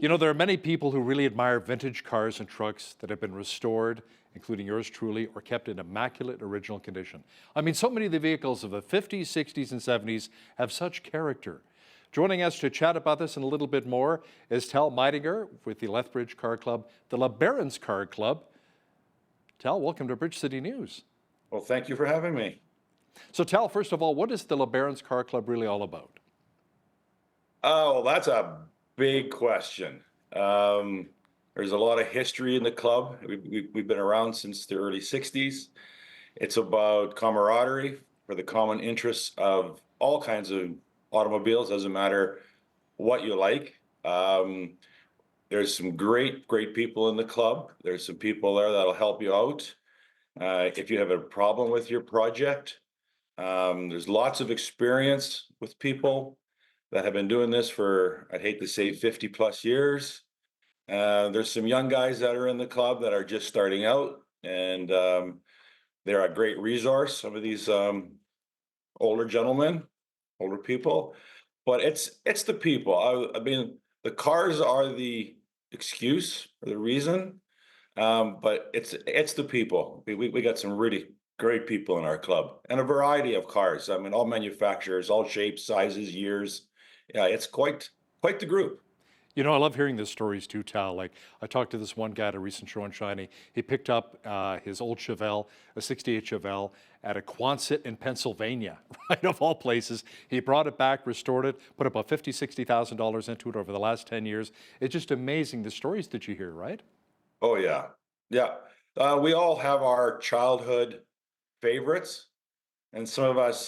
You know, there are many people who really admire vintage cars and trucks that have been restored, including yours truly, or kept in immaculate original condition. I mean, so many of the vehicles of the 50s, 60s, and 70s have such character. Joining us to chat about this and a little bit more is Tal Meidinger with the Lethbridge Car Club, the LeBaron's Car Club. Tal, welcome to Bridge City News. Well, thank you for having me. So Tal, first of all, what is the LeBaron's Car Club really all about? Oh, that's a big question. There's a lot of history in the club. We've been around since the early 60s. It's about camaraderie for the common interests of all kinds of automobiles, doesn't matter what you like. There's some great people in the club. There's some people there that'll help you out. If you have a problem with your project, there's lots of experience with people that have been doing this for, I'd hate to say 50 plus years. There's some young guys that are in the club that are just starting out, and they're a great resource. Some of these older gentlemen, older people, but it's the people. I mean, the cars are the excuse or the reason, but it's the people. We got some really great people in our club, and a variety of cars. I mean, all manufacturers, all shapes, sizes, years. Yeah, it's quite the group. You know, I love hearing the stories too, Tal. Like, I talked to this one guy at a recent show in Shiny. He picked up his old Chevelle, a 68 Chevelle, at a Quonset in Pennsylvania, right, of all places. He brought it back, restored it, put about $50,000, $60,000 into it over the last 10 years. It's just amazing the stories that you hear, right? Oh yeah, yeah. We all have our childhood favorites, and some of us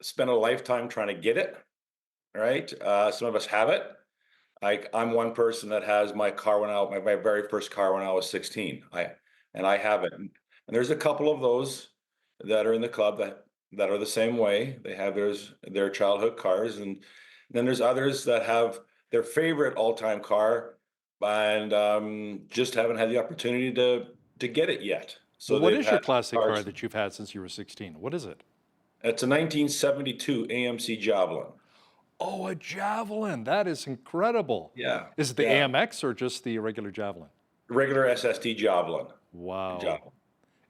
spend a lifetime trying to get it. Right? Some of us have it. Like I'm one person that has my car my very first car when I was 16. I have it. And there's a couple of those that are in the club that are the same way. They have their childhood cars, and then there's others that have their favorite all-time car and just haven't had the opportunity to get it yet. Well, So what they've is your had classic car cars. that you've had since you were 16? What is it? It's a 1972 AMC Javelin. Oh, a Javelin. That is incredible. Yeah, Is it the yeah. AMX or just the regular Javelin? Regular SST Javelin. Wow. Javelin.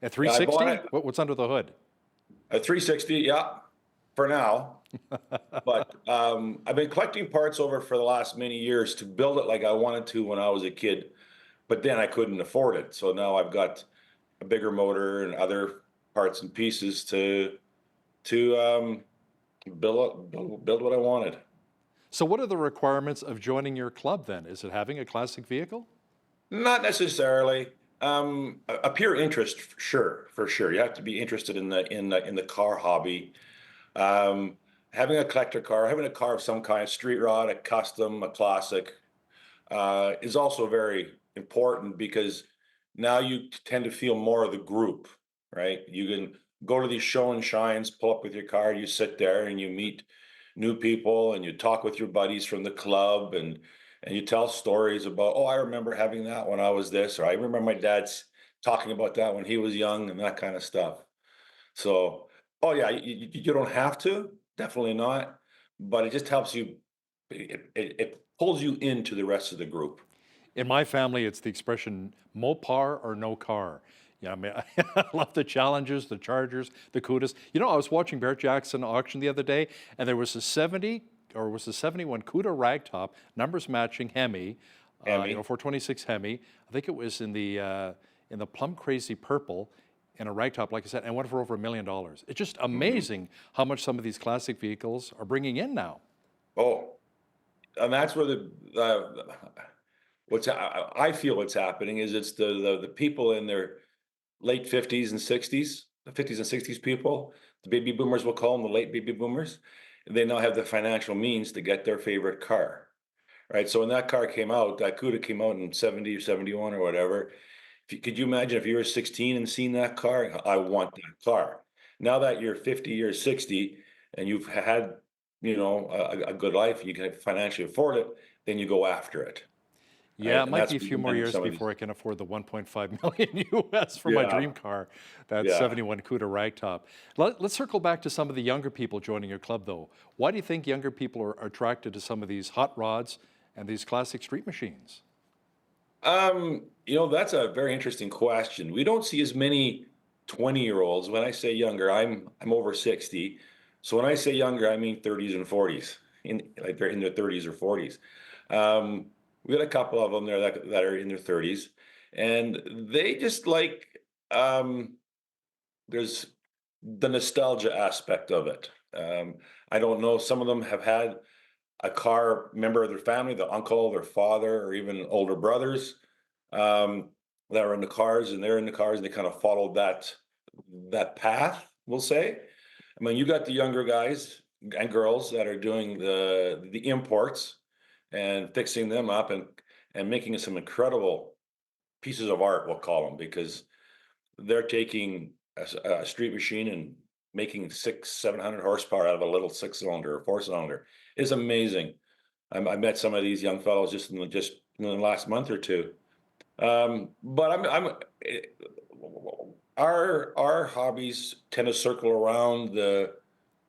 At Yeah, I bought 360? it What's under the hood? at 360. Yeah, for now. But I've been collecting parts over for the last many years to build it like I wanted to when I was a kid, but then I couldn't afford it. So now I've got a bigger motor and other parts and pieces to build what I wanted. So what are the requirements of joining your club then? Is it having a classic vehicle? Not necessarily. A pure interest, for sure. You have to be interested in the car hobby. Um, Having a collector car, having a car of some kind, street rod, a custom, a classic, is also very important because now you tend to feel more of the group, right? You can go to these show and shines, pull up with your car, you sit there and you meet new people and you talk with your buddies from the club and you tell stories about, oh, I remember having that when I was this, or I remember my dad's talking about that when he was young and that kind of stuff. So, oh yeah, you don't have to, definitely not, but it just helps you. It pulls you into the rest of the group. In my family, it's the expression Mopar or no car. Yeah, I mean, I love the Challengers, the Chargers, the Cudas. You know, I was watching Barrett Jackson auction the other day, and there was a 70 or was a 71 Cuda ragtop, numbers matching Hemi, Emmy. 426 Hemi. I think it was in the plum crazy purple in a ragtop, like I said, and went for over $1 million. It's just Mhm. amazing how much some of these classic vehicles are bringing in now. Oh, and that's where I feel what's happening is it's the people in their late 50s and 60s, the 50s and 60s people, the baby boomers, we'll call them the late baby boomers. They now have the financial means to get their favorite car, right? So when that car came out, that Cuda came out in 70 or 71 or whatever. Could you imagine if you were 16 and seen that car? I want that car. Now that you're 50 or 60 and you've had, a good life, you can financially afford it, then you go after it, Yeah, right? it And might that's be a few more when years some of these, before I can afford the 1.5 million US for my yeah, dream car, that yeah. 71 Cuda ragtop. Let's circle back to some of the younger people joining your club, though. Why do you think younger people are attracted to some of these hot rods and these classic street machines? That's a very interesting question. We don't see as many 20-year-olds. When I say younger, I'm over 60. So when I say younger, I mean 30s and 40s, like they're in their 30s or 40s. Um, we got a couple of them there that are in their 30s, and they just like there's the nostalgia aspect of it. I don't know. Some of them have had a car member of their family, the uncle, their father, or even older brothers um, that are in the cars, and they're in the cars, and they kind of followed that path. We'll say. I mean, you got the younger guys and girls that are doing the imports and fixing them up and making some incredible pieces of art. We'll call them because they're taking a street machine and making 600-700 horsepower out of a little six-cylinder or four-cylinder. It's amazing. I met some of these young fellows just in the last month or two. But eh, our hobbies tend to circle around the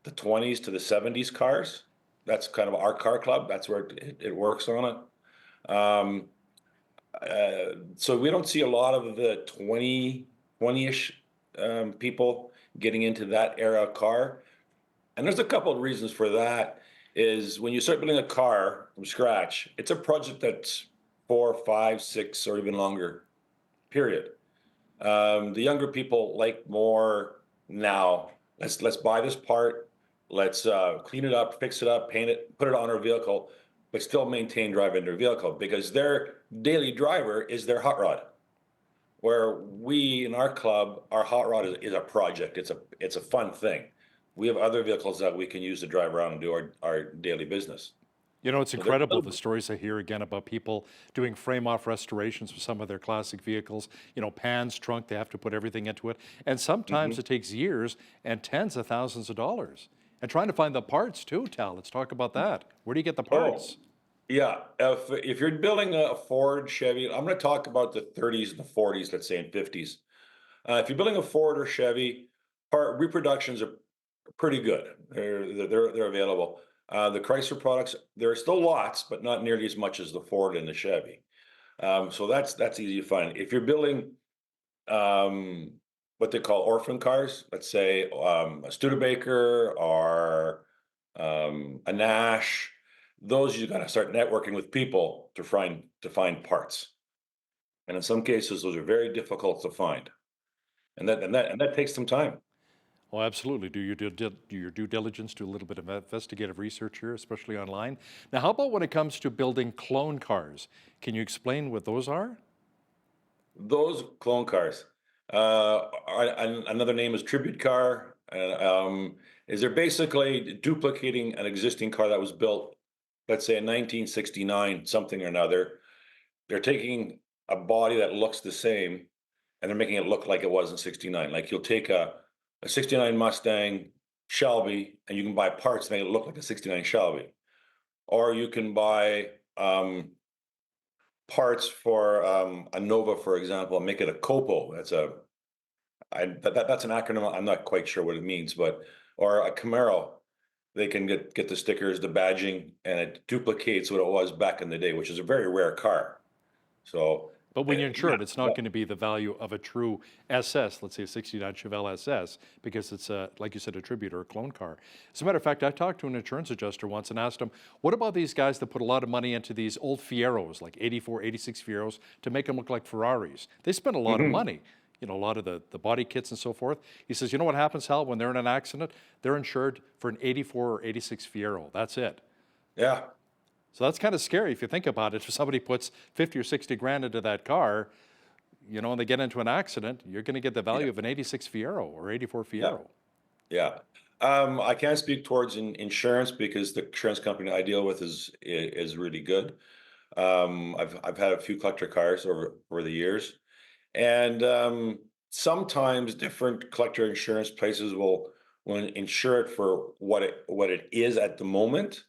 20s to the 70s cars. That's kind of our car club. That's where it works on it. So we don't see a lot of the 20-ish people getting into that era of car. And there's a couple of reasons for that. Is when you start building a car from scratch, it's a project that's 4, 5, 6, or even longer, period. The younger people like more now. Let's buy this part. Let's clean it up, fix it up, paint it, put it on our vehicle, but still maintain driving their vehicle because their daily driver is their hot rod. Where we in our club, our hot rod is a project. It's a fun thing. We have other vehicles that we can use to drive around and do our daily business. You know, it's So they're incredible the stories I hear again about people doing frame off restorations for some of their classic vehicles. You know, pans, trunk, they have to put everything into it. And sometimes Mhm. it takes years and tens of thousands of dollars. And trying to find the parts too, Tal. Let's talk about that. Where do you get the Oh, parts? yeah. If you're building a Ford, Chevy, I'm going to talk about the 30s and the 40s, let's say, and 50s. If you're building a Ford or Chevy, part reproductions are pretty good. They're available. The Chrysler products, there are still lots, but not nearly as much as the Ford and the Chevy. So that's easy to find. If you're building um, what they call orphan cars, let's say a Studebaker or a Nash, those you got to start networking with people to find parts. And in some cases, those are very difficult to find, and that takes some time. Oh, absolutely. Do your due diligence, do a little bit of investigative research here, especially online. Now, how about when it comes to building clone cars? Can you explain what those are? Those clone cars. Another name is tribute car. Is they're basically duplicating an existing car that was built, let's say in 1969, something or another. They're taking a body that looks the same and they're making it look like it was in 69. Like you'll take a 69 Mustang Shelby and you can buy parts to make it look like a 69 Shelby. Or you can buy parts for a Nova, for example, and make it a Copo. That's an acronym. I'm not quite sure what it means, but or a Camaro. They can get the stickers, the badging, and it duplicates what it was back in the day, which is a very rare car. So, But when you insure yeah, it, it's not going to be the value of a true SS, let's say a 69 Chevelle SS, because it's a, like you said, a tribute or a clone car. As a matter of fact, I talked to an insurance adjuster once and asked him, what about these guys that put a lot of money into these old Fieros, like 84, 86 Fieros, to make them look like Ferraris? They spend a lot of mhm, money, you know, a lot of the body kits and so forth. He says, you know what happens, Hal, when they're in an accident? They're insured for an 84 or 86 Fiero. That's it. yeah, So that's kind of scary if you think about it. If somebody puts 50 or 60 grand into that car, you know, and they get into an accident, you're going to get the yeah, value of an 86 Fiero or 84 yeah, Fiero. yeah. I can't speak towards insurance because the insurance company I deal with is really good. I've had a few collector cars over the years, and sometimes different collector insurance places will insure it for what it is at the moment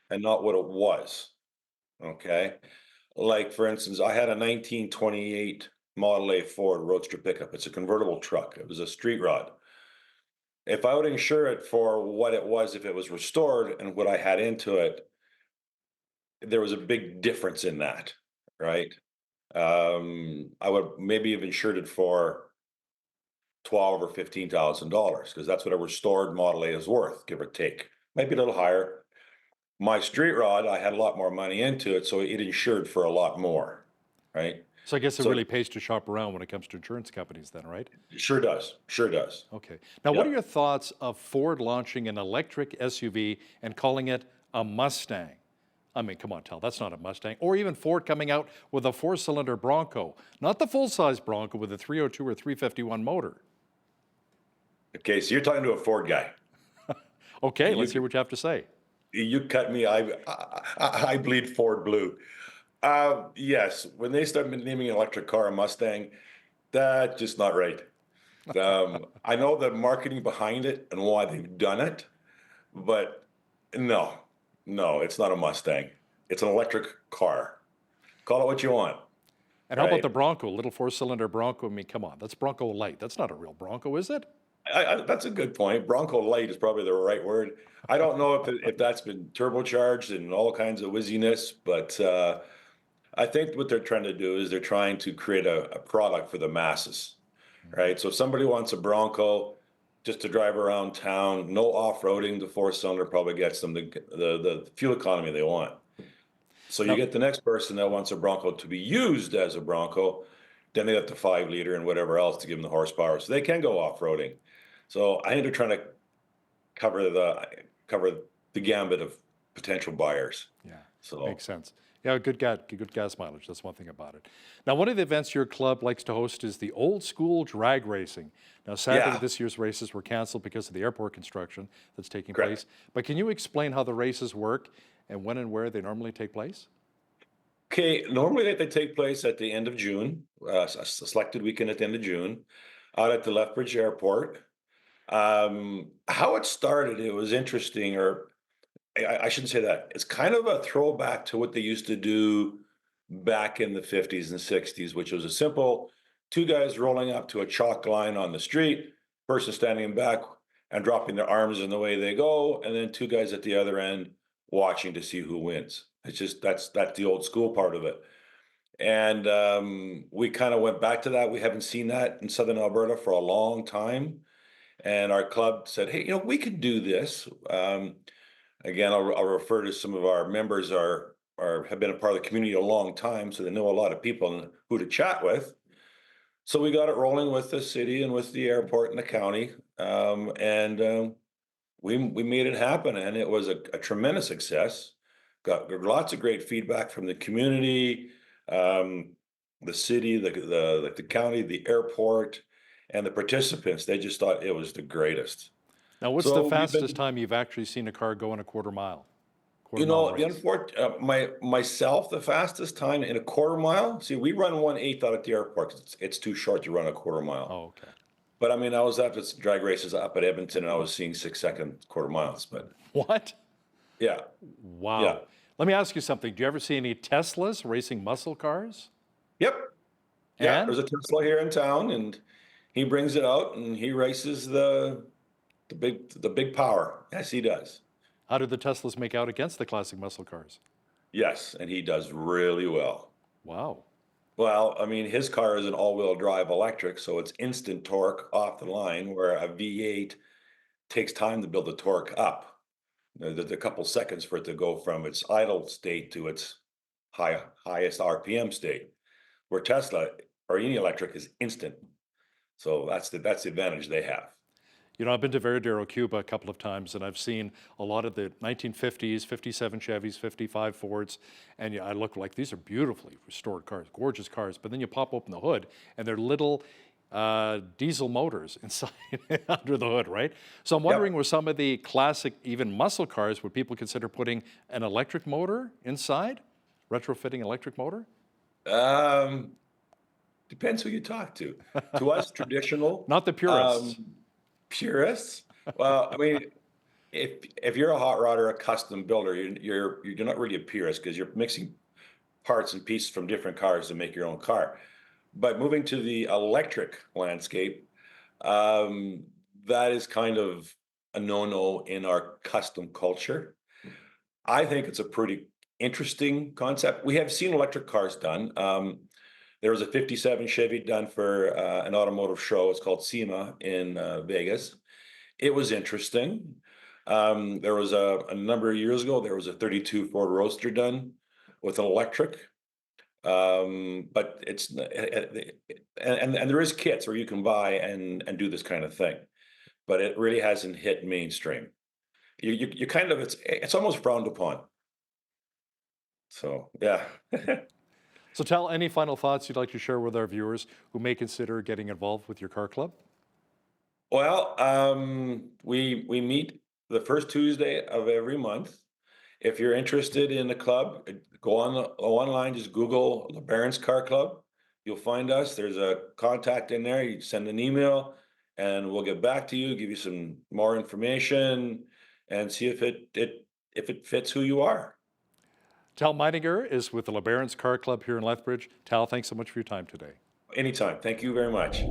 and not what it was. Okay, like for instance, I had a 1928 Model A Ford Roadster pickup. It's a convertible truck. It was a street rod. If I would insure it for what it was if it was restored and what I had into it, there was a big difference in that, right? I would maybe have insured it for 12 or $15,000 because that's what a restored Model A is worth, give or take. Might be a little higher. My street rod, I had a lot more money into it, so it insured for a lot more, right? So I guess it So really pays to shop around when it comes to insurance companies then, right? it sure does, sure does. Okay. Now, what are Yep. your thoughts of Ford launching an electric SUV and calling it a Mustang? I mean, come on, tell, that's not a Mustang. Or even Ford coming out with a four-cylinder Bronco, not the full-size Bronco with a 302 or 351 motor. Okay, so you're talking to a Ford guy. Okay, let's You hear what you have to say. you cut me. I bleed Ford blue. Yes, when they start naming an electric car a Mustang, that's just not right. I know the marketing behind it and why they've done it, but no, no, it's not a Mustang. It's an electric car. Call it what you want, And how about the right? Bronco, little four-cylinder Bronco? I mean, come on, that's Bronco Light. That's not a real Bronco, is it? That's a good point. Bronco Light is probably the right word. I don't know if that's been turbocharged and all kinds of whizziness, but I think what they're trying to do is they're trying to create a product for the masses, right? So if somebody wants a Bronco just to drive around town, no off-roading, the four-cylinder probably gets them the fuel economy they want. So you Now, get the next person that wants a Bronco to be used as a Bronco, then they got the 5 liter and whatever else to give them the horsepower, so they can go off-roading. So I think they're trying to cover the cover the gambit of potential buyers. yeah, So makes sense. Yeah, good gas mileage. That's one thing about it. Now, one of the events your club likes to host is the old school drag racing. Now, sadly, yeah, this year's races were canceled because of the airport construction that's taking correct. place. But can you explain how the races work and when and where they normally take place? Okay, normally they take place at the end of June, a selected weekend at the end of June, out at the Lethbridge Airport. How it started, it was interesting, or I shouldn't say that. It's kind of a throwback to what they used to do back in the 50s and 60s, which was a simple two guys rolling up to a chalk line on the street, person standing back and dropping their arms in the way they go, and then two guys at the other end watching to see who wins. It's just that's the old school part of it. And we kind of went back to that. We haven't seen that in Southern Alberta for a long time. And our club said, hey, we could do this. Again, I'll refer to some of our members are have been a part of the community a long time, so they know a lot of people and who to chat with. So we got it rolling with the city and with the airport and the county, and we made it happen, and it was a tremendous success. Got lots of great feedback from the community, um, the city, the county, the airport, and the participants. They just thought it was the greatest. Now, what's the So we've fastest been time you've actually seen a car go in a quarter mile The race? myself, the fastest time in a quarter mile. See, we run 1/8 out at the airport 'cause it's too short to run a quarter mile. Oh, okay. But I mean, I was at this drag races up at Edmonton, and I was seeing 6-second quarter miles. But What? yeah, yeah, Wow. Let me ask you something. Do you ever see any Teslas racing muscle cars? yep, yeah. And There's a Tesla here in town, and he brings it out and he races the big power. Yes, he does. how did the Teslas make out against the classic muscle cars? Yes, and he does really well. Wow. Well, I mean, his car is an all-wheel drive electric, so it's instant torque off the line, where a V8 takes time to build the torque up. There's a couple seconds for it to go from its idle state to its highest RPM state, where Tesla or any electric is instant. So that's the advantage they have. I've been to Veradero, Cuba a couple of times, and I've seen a lot of the 1950s, 57 Chevys, 55 Fords, and I look like these are beautifully restored cars, gorgeous cars. But then you pop open the hood, and they're little diesel motors inside under the hood, right? So I'm wondering, Yep. with some of the classic, even muscle cars, would people consider putting an electric motor inside, retrofitting electric motor? Um, Depends who you talk to. To us, traditional Not the um, purists. purists. Well, I mean, if you're a hot rodder, a custom builder, you're not really a purist because you're mixing parts and pieces from different cars to make your own car. But moving to the electric landscape, um, that is kind of a no-no in our custom culture. I think it's a pretty interesting concept. We have seen electric cars done. There was a 57 Chevy done for an automotive show. It's called SEMA in Vegas. It was interesting. There was a number of years ago, there was a 32 Ford Roadster done with an electric. But it's and there is kits where you can buy and do this kind of thing, but it really hasn't hit mainstream. You kind of it's almost frowned upon. So yeah. So Tal, any final thoughts you'd like to share with our viewers who may consider getting involved with your car club? Well, we meet the first Tuesday of every month. If you're interested in the club, go online, just Google the Barron's Car Club. You'll find us. There's a contact in there. You send an email, and we'll get back to you, give you some more information, and see if it fits who you are. Tal Meidinger is with the LeBaron's Car Club here in Lethbridge. Tal, thanks so much for your time today. Anytime. Thank you very much.